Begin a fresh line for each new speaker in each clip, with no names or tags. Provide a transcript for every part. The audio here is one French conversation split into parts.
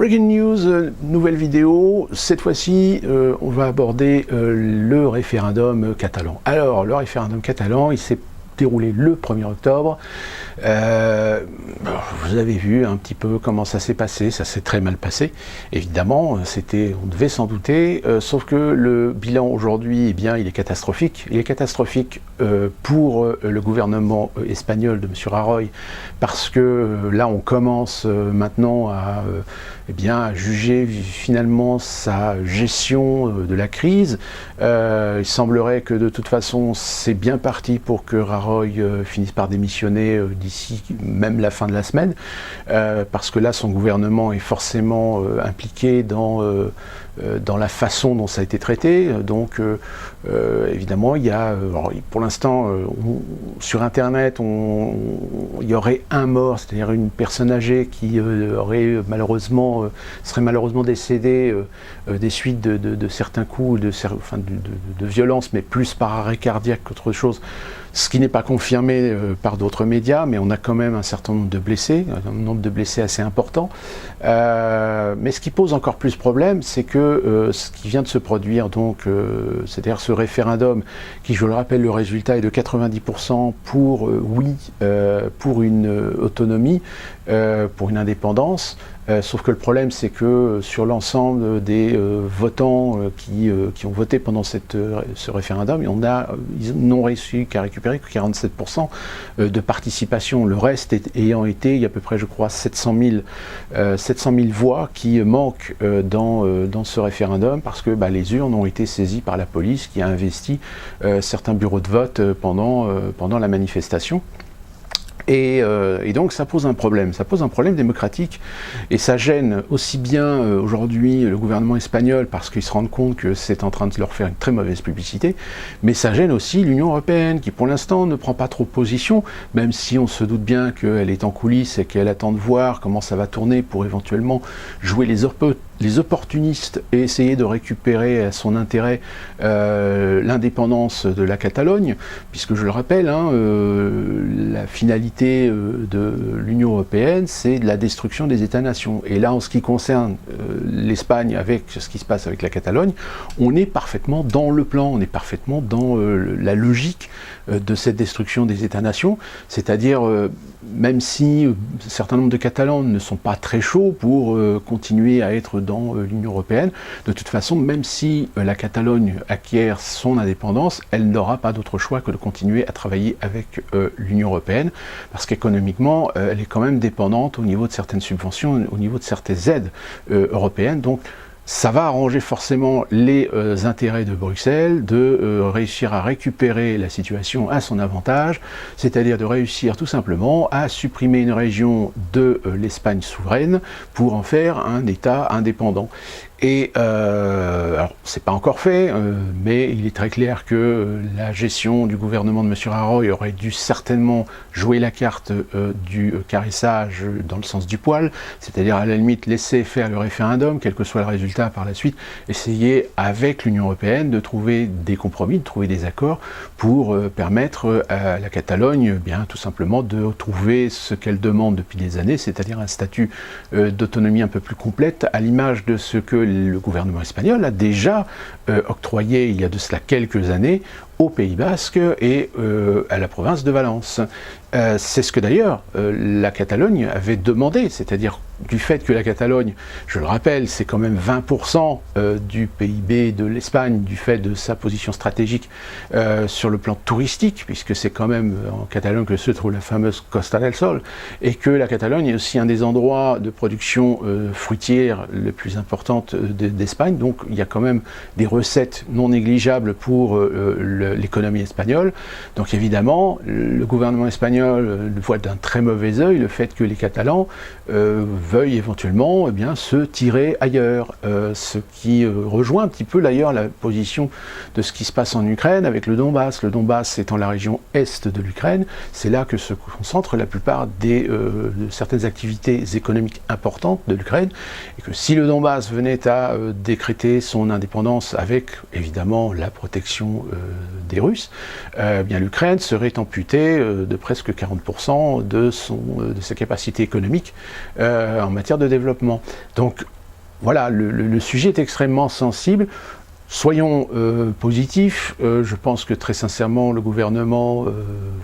Breaking news, nouvelle vidéo. Cette fois-ci, on va aborder le référendum catalan. Alors, le référendum catalan, il s'est déroulé le 1er octobre. Vous avez vu un petit peu comment ça s'est passé, ça s'est très mal passé. Évidemment, on devait s'en douter, sauf que le bilan aujourd'hui, eh bien, il est catastrophique. Il est catastrophique pour le gouvernement espagnol de M. Rajoy, parce que là, on commence maintenant à juger finalement sa gestion de la crise. Il semblerait que de toute façon, c'est bien parti pour que Rajoy finisse par démissionner d'ici même la fin de la semaine, parce que là, son gouvernement est forcément impliqué dans la façon dont ça a été traité. Donc, évidemment, il y a, pour l'instant, sur Internet, il y aurait un mort, c'est-à-dire une personne âgée qui serait malheureusement décédée des suites de certains coups, de violence, mais plus par arrêt cardiaque qu'autre chose. Ce qui n'est pas confirmé par d'autres médias, mais on a quand même un certain nombre de blessés, un nombre de blessés assez important. Mais ce qui pose encore plus problème, c'est que ce qui vient de se produire, donc, c'est-à-dire ce référendum, qui, je le rappelle, le résultat est de 90% pour oui, pour une autonomie, pour une indépendance. Sauf que le problème, c'est que sur l'ensemble des votants qui ont voté pendant ce référendum, ils n'ont réussi qu'à récupérer que 47% de participation. Le reste ayant été, il y a à peu près, je crois, 700 000 voix qui manquent dans ce référendum, parce que les urnes ont été saisies par la police qui a investi certains bureaux de vote pendant la manifestation. Et donc ça pose un problème démocratique, et ça gêne aussi bien aujourd'hui le gouvernement espagnol, parce qu'ils se rendent compte que c'est en train de leur faire une très mauvaise publicité, mais ça gêne aussi l'Union européenne, qui pour l'instant ne prend pas trop position, même si on se doute bien qu'elle est en coulisses et qu'elle attend de voir comment ça va tourner pour éventuellement jouer les opportunistes et essayer de récupérer à son intérêt l'indépendance de la Catalogne, puisque je le rappelle, la finalité de l'Union européenne, c'est la destruction des États-nations. Et là, en ce qui concerne l'Espagne, avec ce qui se passe avec la Catalogne, on est parfaitement dans le plan, on est parfaitement dans la logique de cette destruction des États-nations, c'est-à-dire même si un certain nombre de Catalans ne sont pas très chauds pour continuer à être dans l'Union européenne, de toute façon, même si la Catalogne acquiert son indépendance, elle n'aura pas d'autre choix que de continuer à travailler avec l'Union européenne, parce qu'économiquement, elle est quand même dépendante au niveau de certaines subventions, au niveau de certaines aides européennes. Donc, ça va arranger forcément les intérêts de Bruxelles de réussir à récupérer la situation à son avantage, c'est-à-dire de réussir tout simplement à supprimer une région de l'Espagne souveraine pour en faire un État indépendant. Et alors, c'est pas encore fait, mais il est très clair que la gestion du gouvernement de M. Rajoy aurait dû certainement jouer la carte du caressage dans le sens du poil, c'est-à-dire à la limite laisser faire le référendum, quel que soit le résultat par la suite, essayer avec l'Union européenne de trouver des compromis, de trouver des accords pour permettre à la Catalogne, tout simplement, de trouver ce qu'elle demande depuis des années, c'est-à-dire un statut d'autonomie un peu plus complète, à l'image de ce que le gouvernement espagnol a déjà octroyé il y a de cela quelques années au Pays Basque et à la province de Valence. C'est ce que d'ailleurs la Catalogne avait demandé, c'est-à-dire du fait que la Catalogne, je le rappelle, c'est quand même 20% du PIB de l'Espagne, du fait de sa position stratégique sur le plan touristique, puisque c'est quand même en Catalogne que se trouve la fameuse Costa del Sol, et que la Catalogne est aussi un des endroits de production fruitière les plus importantes d'Espagne, donc il y a quand même des recettes non négligeables pour l'économie espagnole. Donc évidemment, le gouvernement espagnol voit d'un très mauvais œil le fait que les Catalans veuillent éventuellement se tirer ailleurs, ce qui rejoint un petit peu d'ailleurs la position de ce qui se passe en Ukraine avec le Donbass. Le Donbass étant la région est de l'Ukraine, c'est là que se concentrent la plupart de certaines activités économiques importantes de l'Ukraine, et que si le Donbass venait à décréter son indépendance avec évidemment la protection des Russes, bien l'Ukraine serait amputée de presque 40% de sa capacité économique en matière de développement. Donc voilà, le sujet est extrêmement sensible. Soyons positifs, je pense que très sincèrement le gouvernement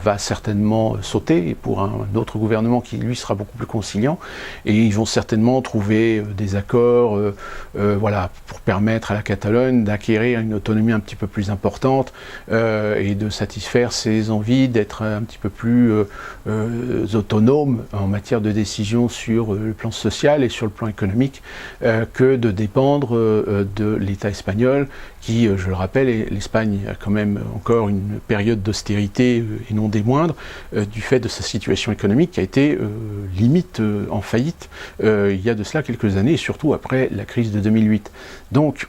va certainement sauter pour un autre gouvernement qui lui sera beaucoup plus conciliant, et ils vont certainement trouver des accords voilà, pour permettre à la Catalogne d'acquérir une autonomie un petit peu plus importante et de satisfaire ses envies d'être un petit peu plus autonome en matière de décision sur le plan social et sur le plan économique que de dépendre de l'État espagnol qui, je le rappelle, l'Espagne a quand même encore une période d'austérité et non des moindres, du fait de sa situation économique qui a été limite en faillite il y a de cela quelques années, et surtout après la crise de 2008. Donc,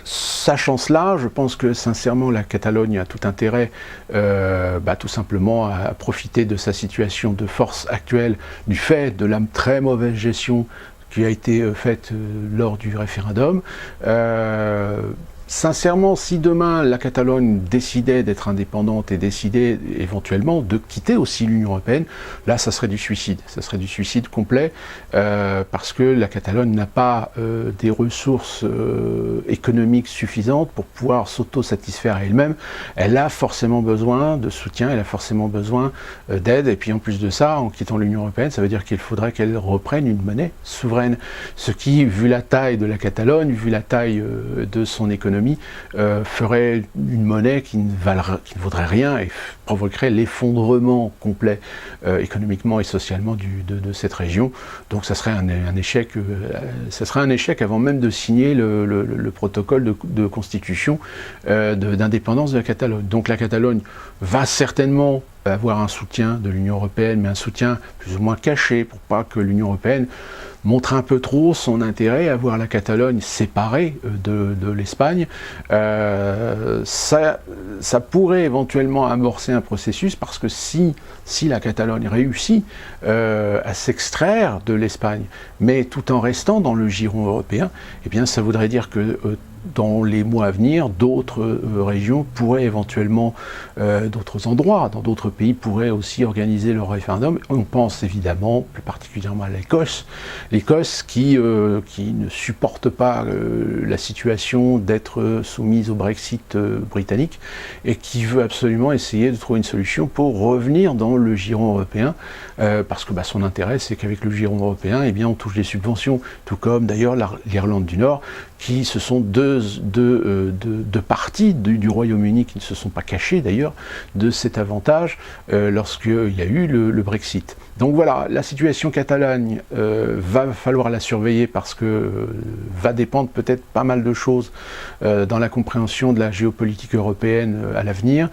sachant cela, je pense que sincèrement la Catalogne a tout intérêt tout simplement à profiter de sa situation de force actuelle, du fait de la très mauvaise gestion qui a été faite lors du référendum. Sincèrement, si demain la Catalogne décidait d'être indépendante et décidait éventuellement de quitter aussi l'Union européenne, là ça serait du suicide. Ça serait du suicide complet parce que la Catalogne n'a pas des ressources économiques suffisantes pour pouvoir s'auto-satisfaire elle-même. Elle a forcément besoin de soutien, elle a forcément besoin d'aide. Et puis en plus de ça, en quittant l'Union européenne, ça veut dire qu'il faudrait qu'elle reprenne une monnaie souveraine. Ce qui, vu la taille de la Catalogne, vu la taille de son économie, ferait une monnaie qui ne vaudrait rien et provoquerait l'effondrement complet économiquement et socialement de cette région. Donc ça serait un échec, avant même de signer le protocole de constitution d'indépendance de la Catalogne. Donc la Catalogne va certainement avoir un soutien de l'Union européenne, mais un soutien plus ou moins caché pour pas que l'Union européenne montre un peu trop son intérêt à voir la Catalogne séparée de l'Espagne. Ça pourrait éventuellement amorcer un processus, parce que si la Catalogne réussit à s'extraire de l'Espagne, mais tout en restant dans le giron européen, eh bien ça voudrait dire que dans les mois à venir, d'autres régions pourraient éventuellement, d'autres endroits, dans d'autres pays, pourraient aussi organiser leur référendum. On pense évidemment plus particulièrement à l'Écosse. L'Écosse qui ne supporte pas la situation d'être soumise au Brexit britannique et qui veut absolument essayer de trouver une solution pour revenir dans le giron européen, parce que son intérêt, c'est qu'avec le giron européen, eh bien, on touche des subventions, tout comme d'ailleurs l'Irlande du Nord, qui ce sont deux parties du Royaume-Uni qui ne se sont pas cachées d'ailleurs de cet avantage lorsqu'il y a eu le Brexit. Donc voilà, la situation catalane va falloir la surveiller, parce que va dépendre peut-être pas mal de choses dans la compréhension de la géopolitique européenne à l'avenir.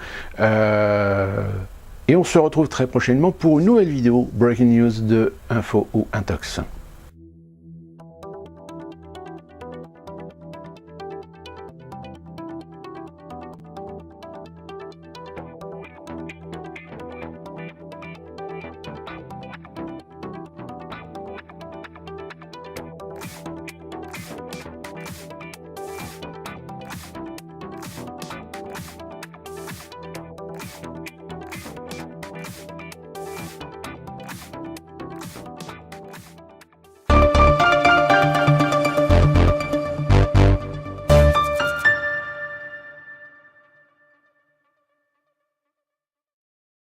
Et on se retrouve très prochainement pour une nouvelle vidéo Breaking News de Info ou Intox.